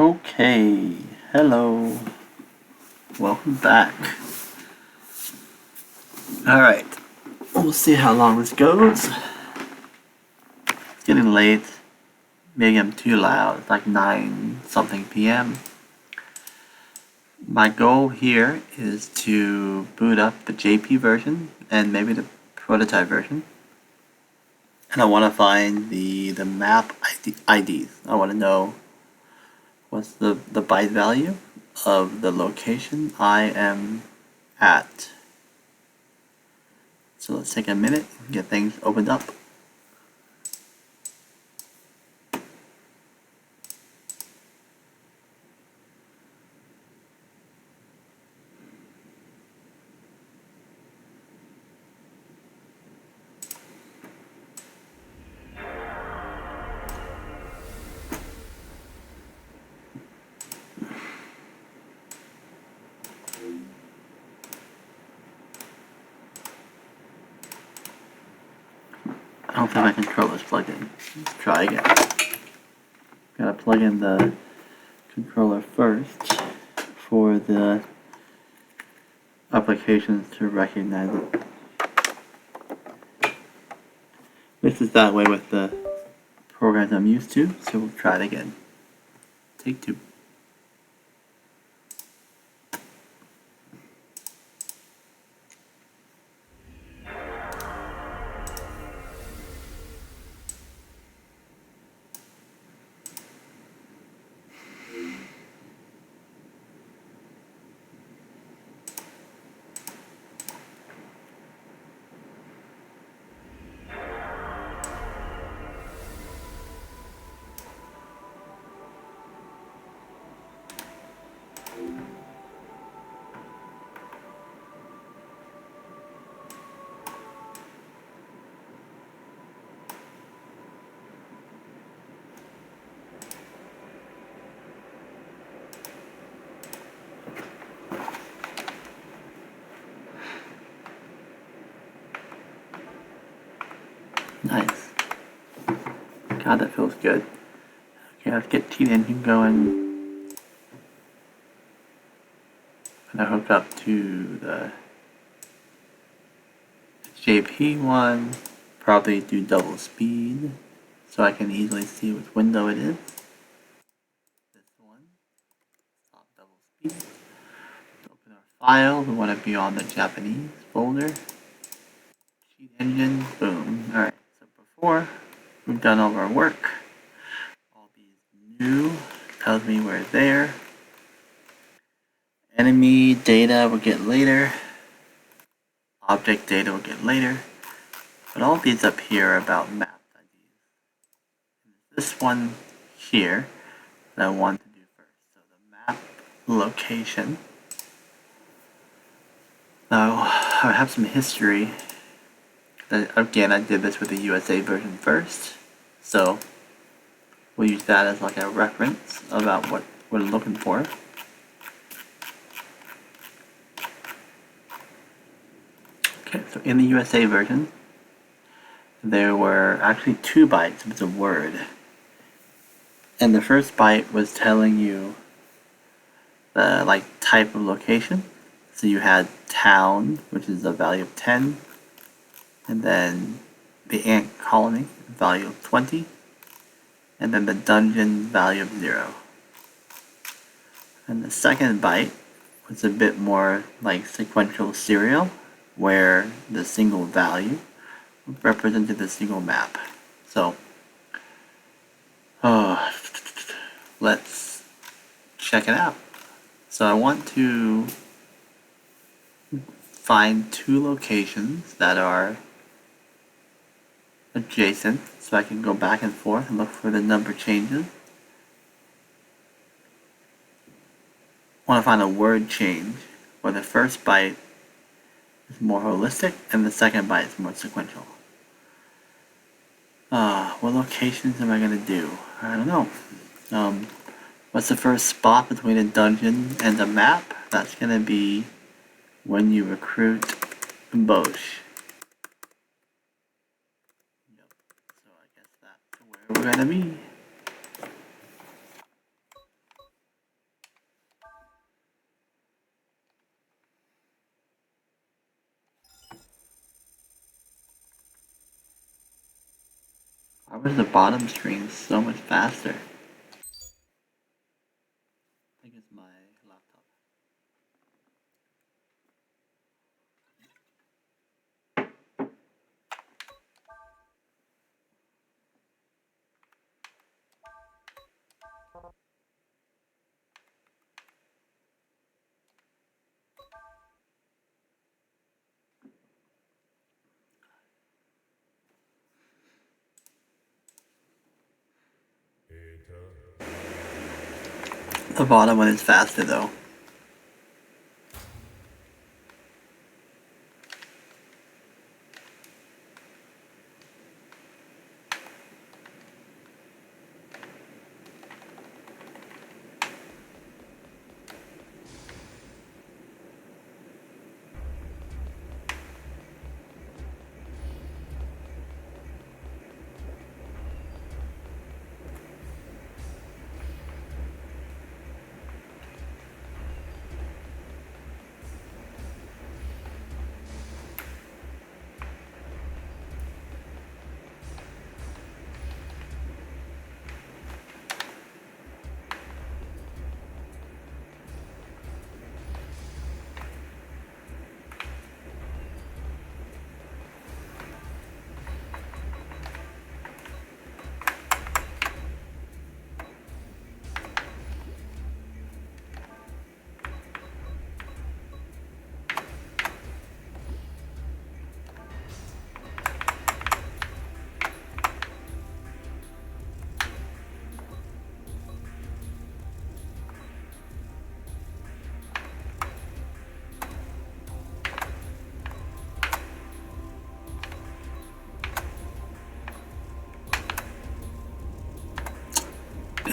Okay, hello, welcome back. Alright, we'll see how long this goes. It's getting late. Maybe I'm too loud. It's like 9 something p.m. My goal here is to boot up the JP version and maybe the prototype version. And I want to find the map IDs. I want to know what's the byte value of the location I am at. So let's take a minute and get things opened up. I don't think my controller's plugged in. Let's try again. Gotta plug in the controller first for the applications to recognize it. This is that way with the programs I'm used to, so we'll try it again. Take two. Nice. God, that feels good. Okay, let's get Teen Engine going. I'm gonna hook up to the JP one. Probably do double speed so I can easily see which window it is. This one. Stop double speed. Open our file. We want to be on the Japanese folder. Cheat engine. Boom. Alright, so before we've done all of our work, all these new tells me we're there. Enemy data we'll get later. Object data we'll get later. But all these up here are about map IDs. This one here that I want to do first. So the map location. Now I have some history. Again, I did this with the USA version first. So we'll use that as like a reference about what we're looking for. Okay, so in the USA version, there were actually 2 bytes with a word. And the first byte was telling you the type of location. So you had town, which is a value of 10, and then the ant colony, value of 20, and then the dungeon, value of 0. And the second byte was a bit more like sequential serial, where the single value represented the single map. So let's check it out. So I want to find 2 locations that are adjacent so I can go back and forth and look for the number changes. I want to find a word change where the first byte is more holistic and the second byte is more sequential. What locations am I going to do? I don't know. What's the first spot between a dungeon and a map? That's going to be when you recruit Bosch. Yep. So I guess that's where we're going to be. was the bottom screen so much faster? I think it's my laptop. The bottom one is faster though.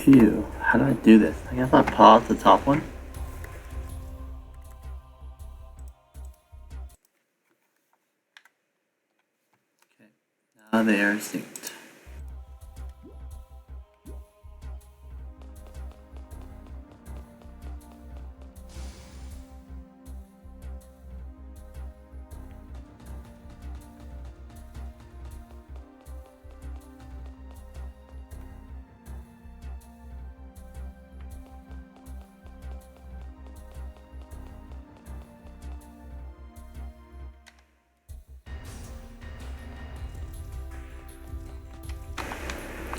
Ew, how do I do this? I guess I'll pause the top one. Okay, now they are synced.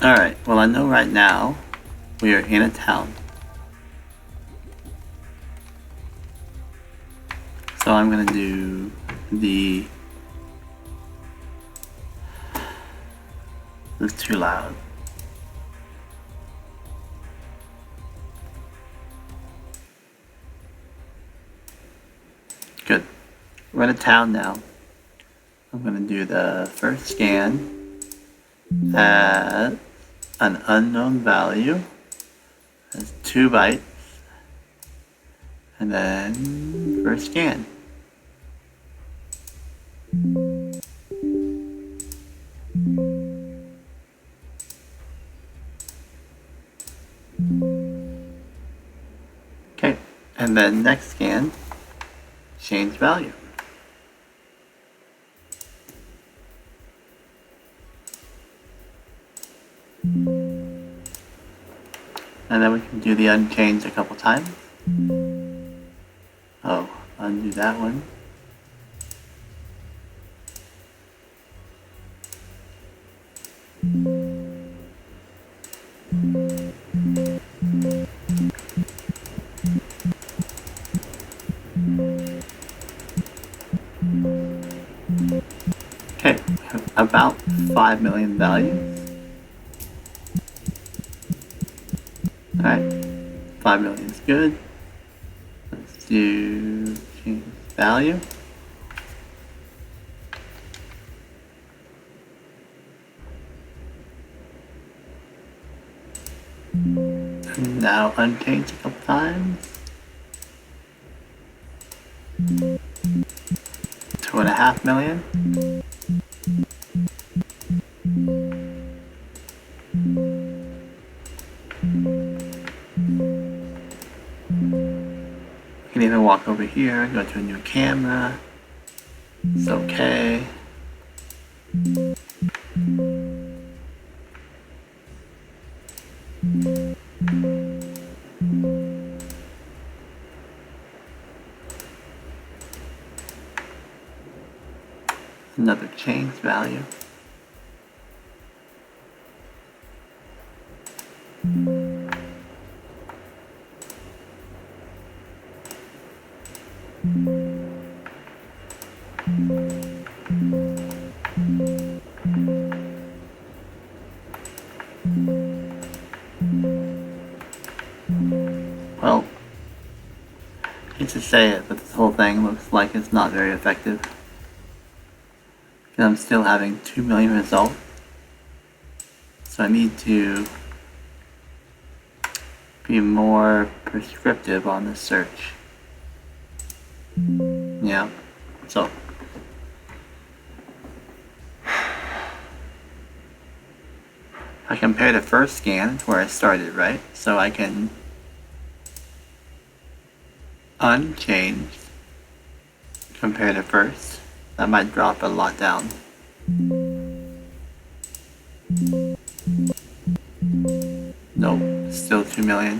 Alright, well I know right now we are in a town. So I'm gonna do the... This is too loud. Good. We're in a town now. I'm gonna do the first scan at an unknown value. That's 2 bytes. And then first scan. Okay, and then next scan, change value. And then we can do the unchange a couple times. Oh, undo that one. Okay, about 5 million values. Alright, 5 million is good. Let's do change value. And now unchange a couple times. 2.5 million. You can even walk over here, go to a new camera. It's okay. another change value. Well, I hate to say it, but this whole thing looks like it's not very effective. Because I'm still having 2 million results. So I need to be more prescriptive on the search. Yeah, so I compare the first scan to where I started, right? So I can unchanged compare to first. That might drop a lot down. Nope, still 2 million.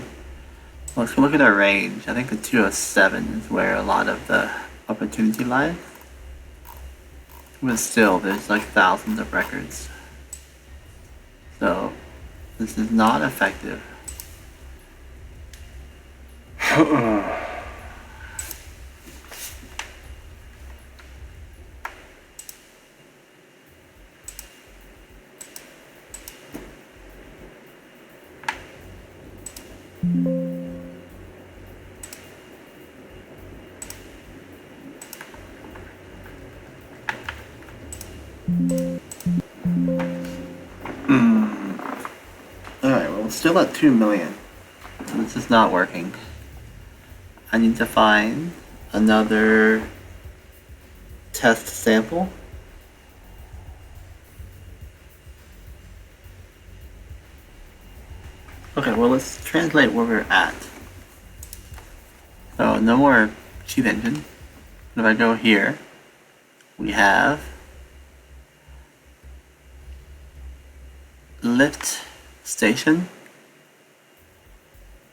Let's look at our range. I think the 207 is where a lot of the opportunity lies. But still, there's like thousands of records. So, this is not effective. Alright, well, still at 2 million. This is not working. I need to find another test sample. Okay, well, let's translate where we're at. So, no more cheat engine. If I go here, we have lift station.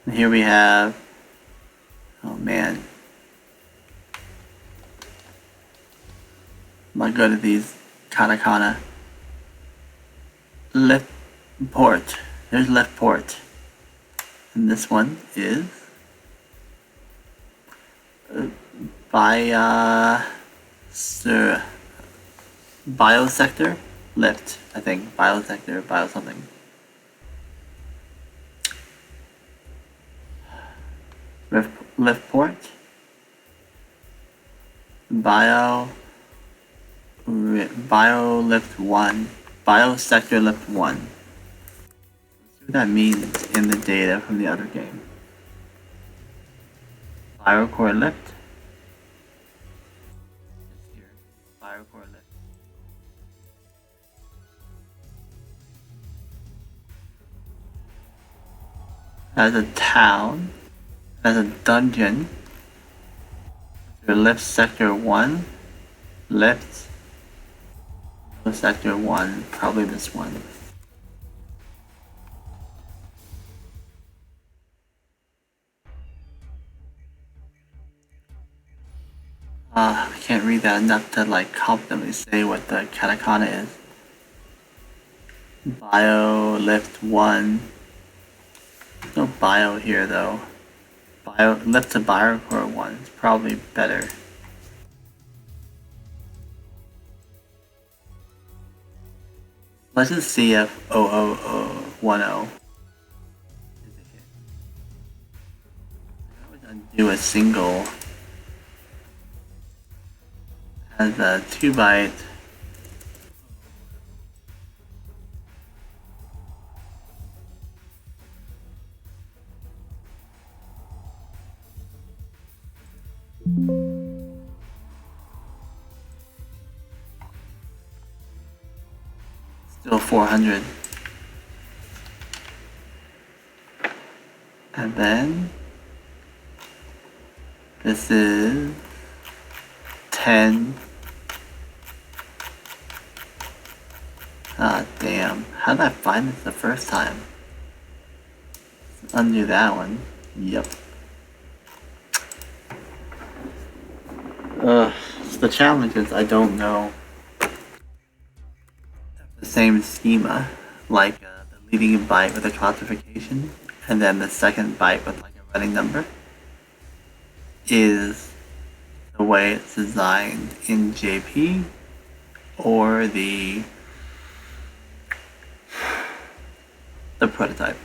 And here we have, oh man, I'm not good at these katakana. Lift port. There's left port. And this one is biosector lift, I think. Biosector, bio something. Lift port. Bio lift 1. Biosector lift 1. Let's see what that means in the data from the other game. BioCore lift. It's here. BioCore lift. As a town, as a dungeon, lift sector 1, lift sector 1, probably this one. I can't read that enough to like confidently say what the katakana is. Bio lift 1. No bio here though. Bio lift to BioCore 1 is probably better. Let's just see if 00010 is a hit. I would undo a single as a 2 byte. Still 400. And then this is 10. Ah, damn. How did I find this the first time? Let's undo that one. Yep. So the challenge is I don't know same schema, like the leading byte with a classification, and then the second byte with like a running number, is the way it's designed in JP or the prototype.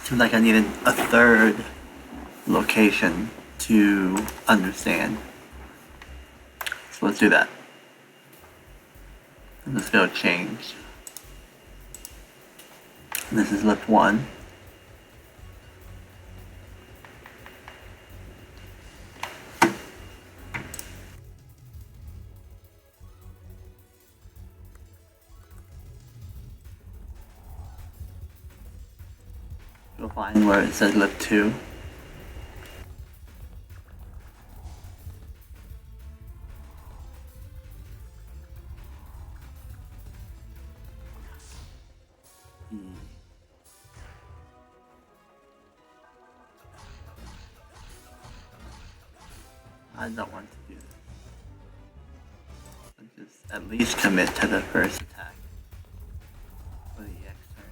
Seems like I needed a third location to understand. So let's do that. Let's go change. This is lift 1. You'll find where it says lift 2. I don't want to do this. Let's just at least commit to the first attack for the EX turn.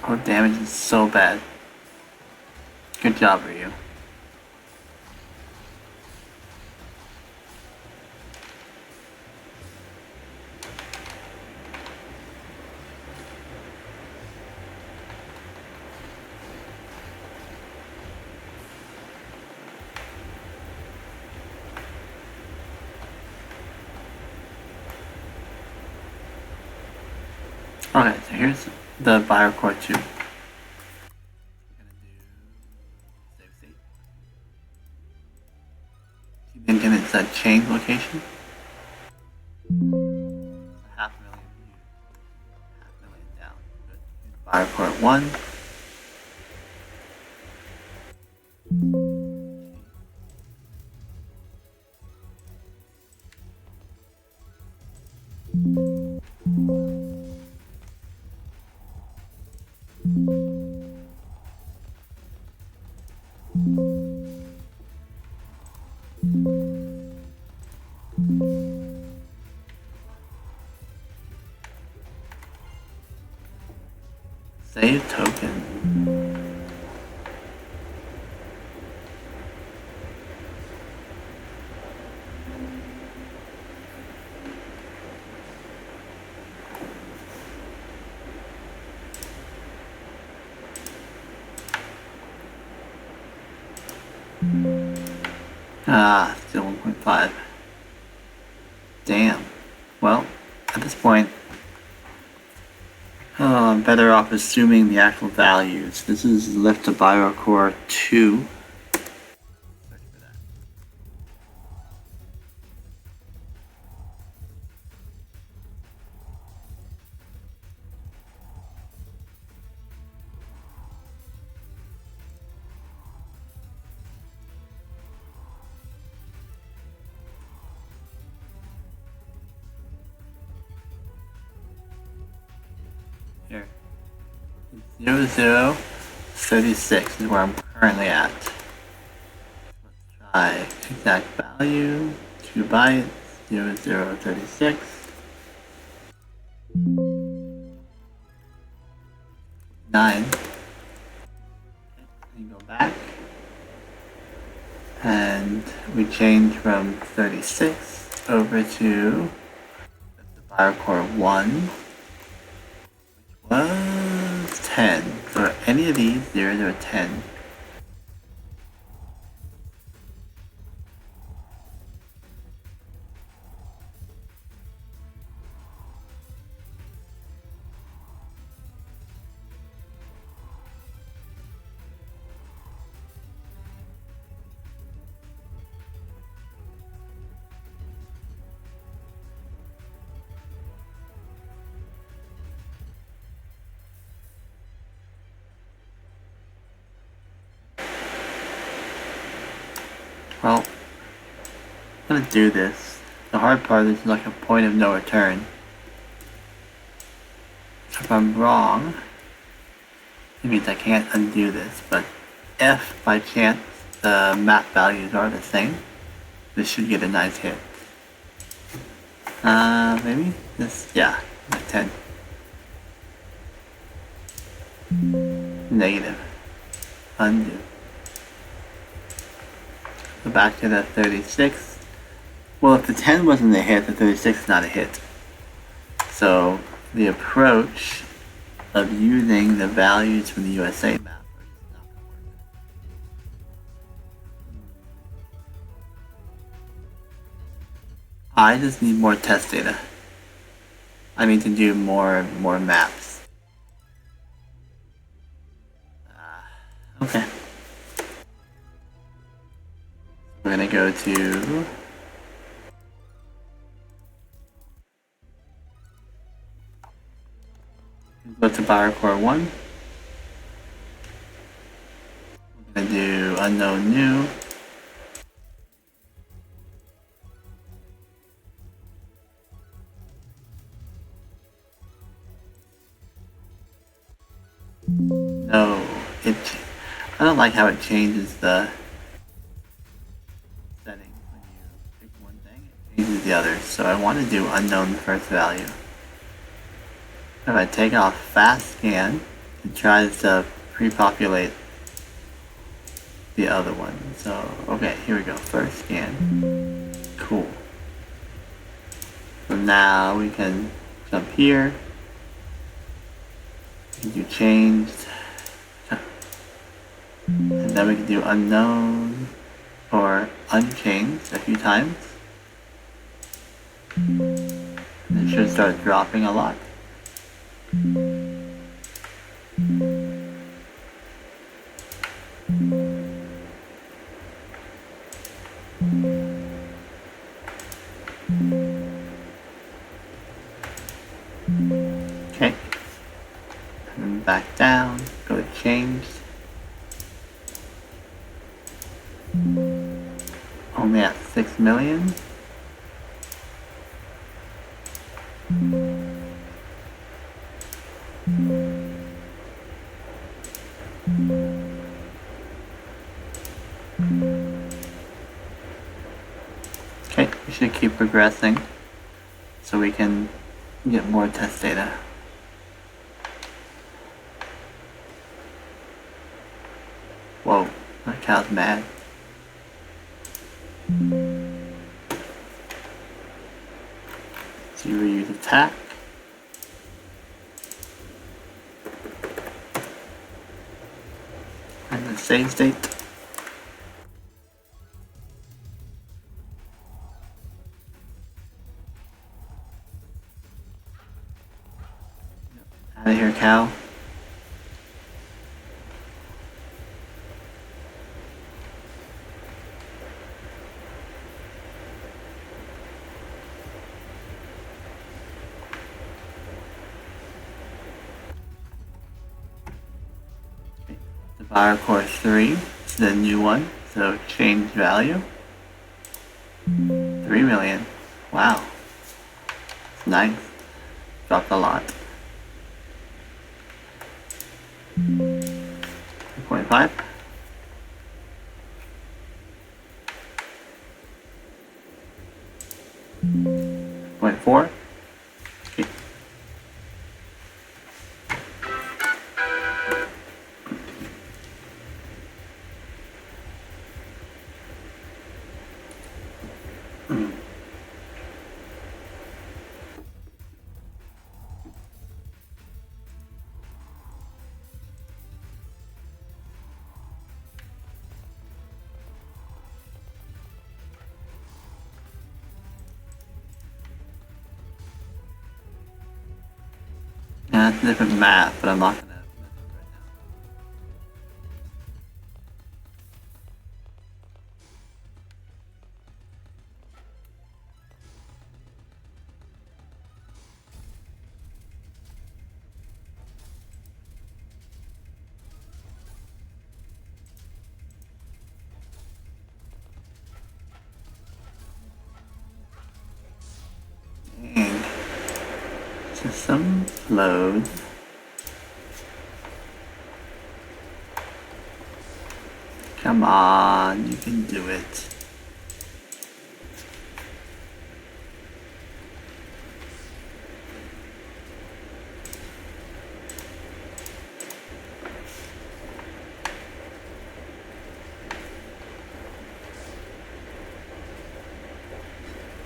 Oh, damage is so bad. Good job, Ryu. Okay, so here's the BioCore 2. We're gonna do save state. Thinking it's a change location. It's a 500,000 view. 500,000 down. Good. BioCore 1. Save token. Ah, still 1.5. Damn. Well, at this point, I'm better off assuming the actual values. This is lift to BioCore 2. Here. 0036 is where I'm currently at. Let's try exact value, 2 bytes, 0036. 9. And go back. And we change from 36 over to the BioCore 1, which was 10. For any of these, 0 or 10. Well, I'm gonna do this. The hard part is like a point of no return. If I'm wrong, it means I can't undo this, but if by chance the map values are the same, this should get a nice hit. Maybe this, yeah, like 10. Negative. Undo. Go back to the 36. Well, if the 10 wasn't a hit, the 36 is not a hit. So the approach of using the values from the USA map are just not going to work. I just need more test data. I need to do more maps. Okay. We're gonna go to BioCore 1. We're gonna do unknown new. No, I don't like how it changes the settings when you pick one thing, it changes the other. So I want to do unknown first value. If I take off fast scan, it tries to pre-populate the other one. So, okay, here we go, first scan. Cool. So now we can jump here. We can do changed. And then we can do unknown or unchanged a few times. And it should start dropping a lot. Okay. And back down, go to changed. Only at 6 million. Okay, we should keep progressing so we can get more test data. Whoa, that cow's mad. Zero use attack. And the save state. Out of here, cow. The BioCore 3 is the new one, so change value. 3 million. Wow. It's nice. Dropped a lot. 0.5. 0.4. Okay. Yeah, it's a different map, but I'm not gonna mess with it right now. Dang. System load. Come on, you can do it.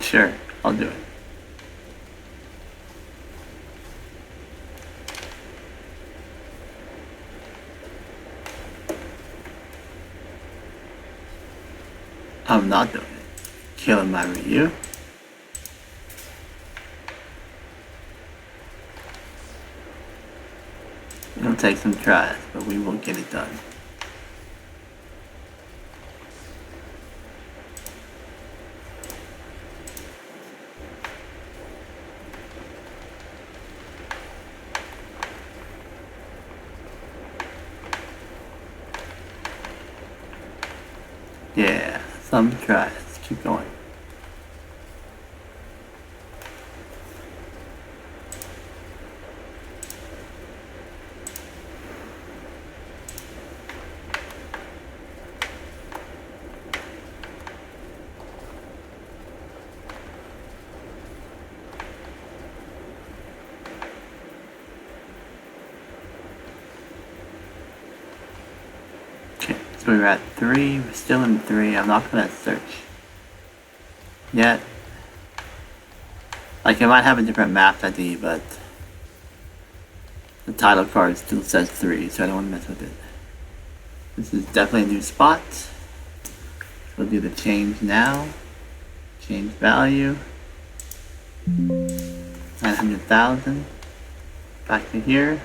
Sure, I'll do it. I'm not doing it. Killing my Ryu. It'll take some tries, but we will get it done. Yeah, some tries. Keep going. Okay, so we're at 3. We're still in 3. I'm not gonna search yet. Like, it might have a different map ID, but the title card still says 3, so I don't want to mess with it. This is definitely a new spot. We'll do the change now. Change value. 900,000. Back to here.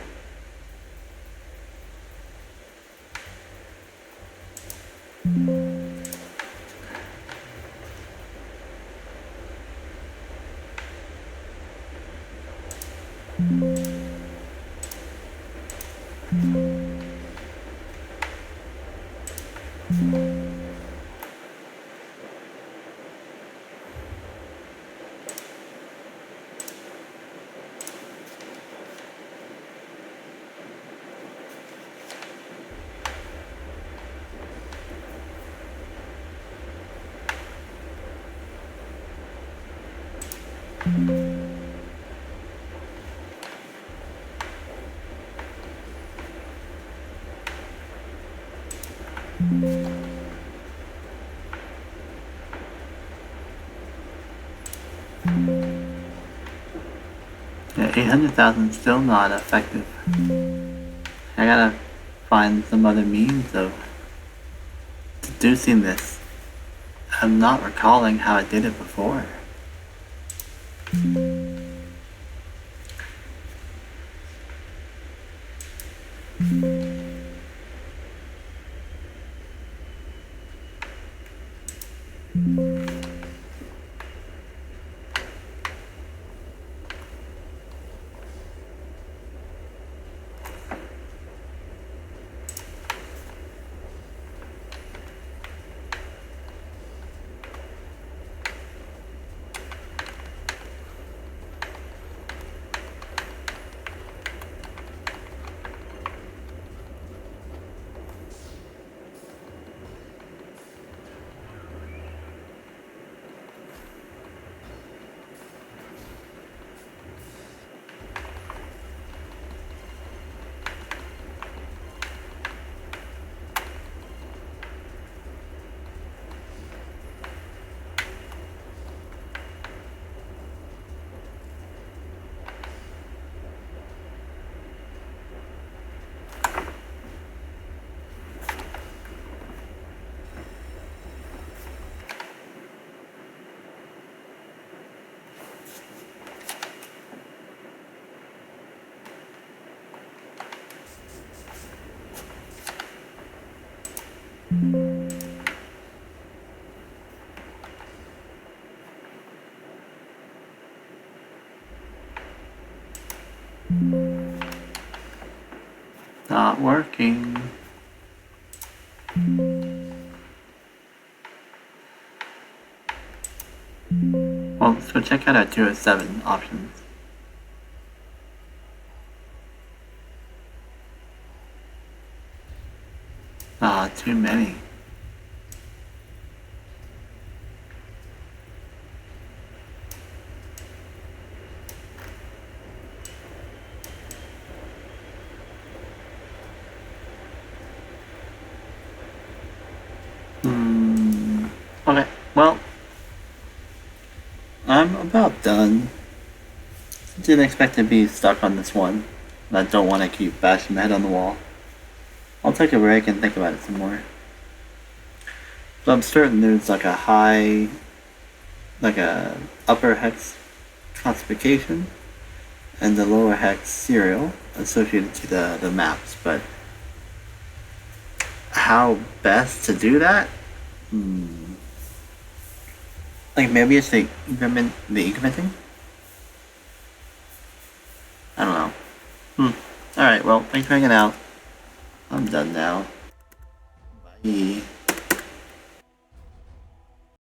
Yeah, 800,000 still not effective. I gotta find some other means of deducing this. I'm not recalling how I did it before. Not working. Well, let's go check out our 207 options. Too many. Okay, well, I'm about done. Didn't expect to be stuck on this one. I don't want to keep bashing my head on the wall. I'll take a break and think about it some more. But I'm certain there's like a upper hex classification and the lower hex serial associated to the maps, but how best to do that? Like maybe it's the incrementing? I don't know. Alright, well, thanks for hanging out. I'm done now. Bye.